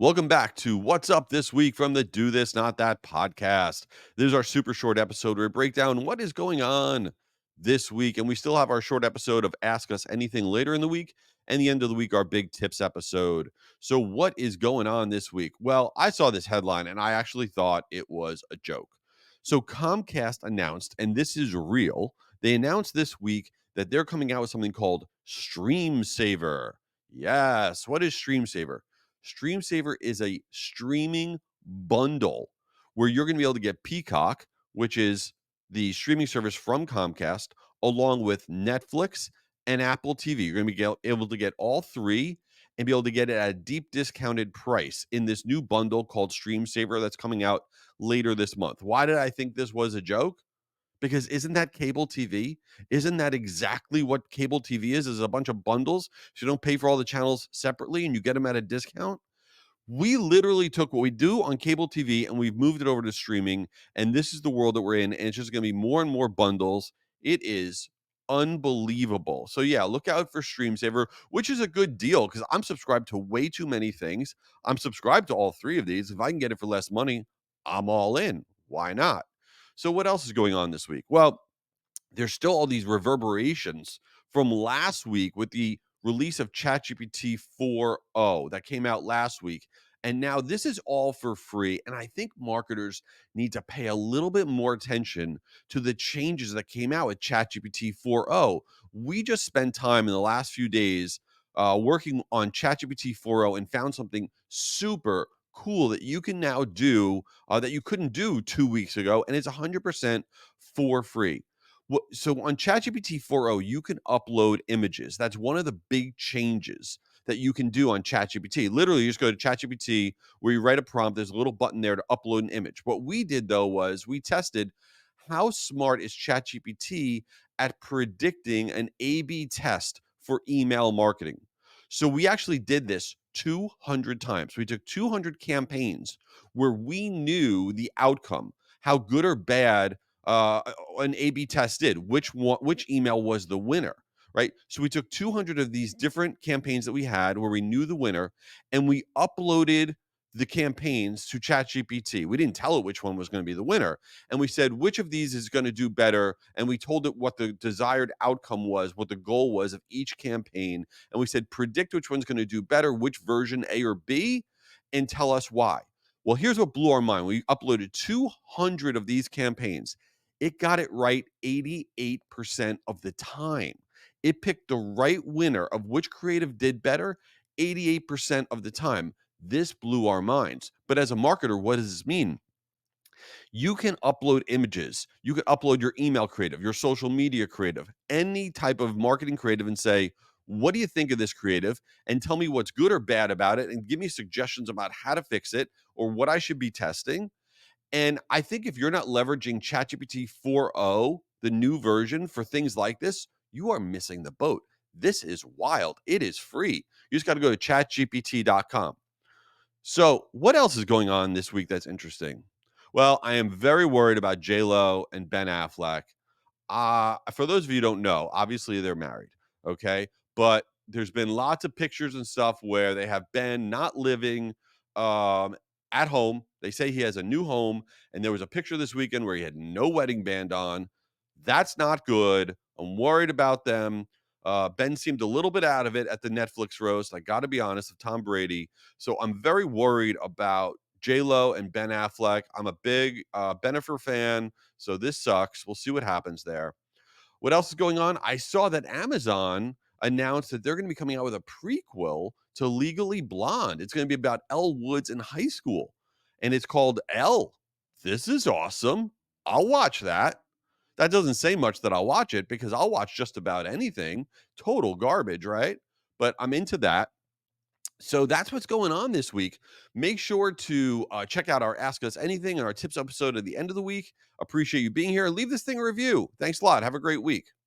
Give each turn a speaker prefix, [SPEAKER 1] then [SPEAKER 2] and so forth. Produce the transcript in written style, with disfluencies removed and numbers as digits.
[SPEAKER 1] Welcome back to What's Up This Week from the Do This Not That podcast. This is our super short episode where we break down what is going on this week. And we still have our short episode of Ask Us Anything later in the week. And the end of the week, our big tips episode. So, what is going on this week? Well, I saw this headline and I actually thought it was a joke. So, Comcast announced, and this is real, they announced this week that they're coming out with something called Stream Saver. Yes. What is Stream Saver? Stream Saver is a streaming bundle where you're going to be able to get Peacock, which is the streaming service from Comcast, along with Netflix and Apple TV. You're going to be able to get all three and be able to get it at a deep discounted price in this new bundle called Stream Saver that's coming out later this month. Why did I think this was a joke? Because isn't that cable TV? Isn't that exactly what cable TV is a bunch of bundles? So you don't pay for all the channels separately and you get them at a discount? We literally took what we do on cable TV and we've moved it over to streaming. And this is the world that we're in. And it's just going to be more and more bundles. It is unbelievable. So, yeah, look out for Stream Saver, which is a good deal because I'm subscribed to way too many things. I'm subscribed to all three of these. If I can get it for less money, I'm all in. Why not? So, what else is going on this week? Well, there's still all these reverberations from last week with the release of ChatGPT 4.0 that came out last week. And now this is all for free. And I think marketers need to pay a little bit more attention to the changes that came out with ChatGPT 4.0. We just spent time in the last few days working on ChatGPT 4.0 and found something super cool that you can now do that you couldn't do 2 weeks ago. And it's 100% for free. So on ChatGPT 4.0, you can upload images. That's one of the big changes that you can do on ChatGPT. Literally, you just go to ChatGPT where you write a prompt. There's a little button there to upload an image. What we did, though, was we tested how smart is ChatGPT at predicting an A/B test for email marketing. So we actually did this 200 times. We took 200 campaigns where we knew the outcome, how good or bad uh, an A/B test did, which email was the winner, right? So we took 200 of these different campaigns that we had where we knew the winner, and we uploaded the campaigns to ChatGPT. We didn't tell it which one was going to be the winner, and we said which of these is going to do better, and we told it what the desired outcome was, what the goal was of each campaign, and we said predict which one's going to do better, which version A or B, and tell us why. Well, here's what blew our mind. We uploaded 200 of these campaigns. It got it right 88% of the time. It picked the right winner of which creative did better 88% of the time. This blew our minds. But as a marketer, what does this mean? You can upload images. You can upload your email creative, your social media creative, any type of marketing creative and say, what do you think of this creative? And tell me what's good or bad about it and give me suggestions about how to fix it or what I should be testing. And I think if you're not leveraging ChatGPT 4.0, the new version for things like this, you are missing the boat. This is wild. It is free. You just got to go to chatgpt.com. So, what else is going on this week that's interesting? Well, I am very worried about J-Lo and Ben Affleck. For those of you who don't know, obviously they're married, okay? But there's been lots of pictures and stuff where they have Ben not living um, at home. They say he has a new home, and there was a picture this weekend where he had no wedding band on. That's not good. I'm worried about them. Ben seemed a little bit out of it at the Netflix roast. I got to be honest, of Tom Brady. So I'm very worried about J Lo and Ben Affleck. I'm a big Bennifer fan, so this sucks. We'll see what happens there. What else is going on? I saw that Amazon announced that they're going to be coming out with a prequel to Legally Blonde. It's going to be about Elle Woods in high school, and it's called Elle. This is awesome. I'll watch that. That doesn't say much that I'll watch it because I'll watch just about anything. Total garbage, right? But I'm into that. So that's what's going on this week. Make sure to check out our Ask Us Anything and our tips episode at the end of the week. Appreciate you being here. Leave this thing a review. Thanks a lot. Have a great week.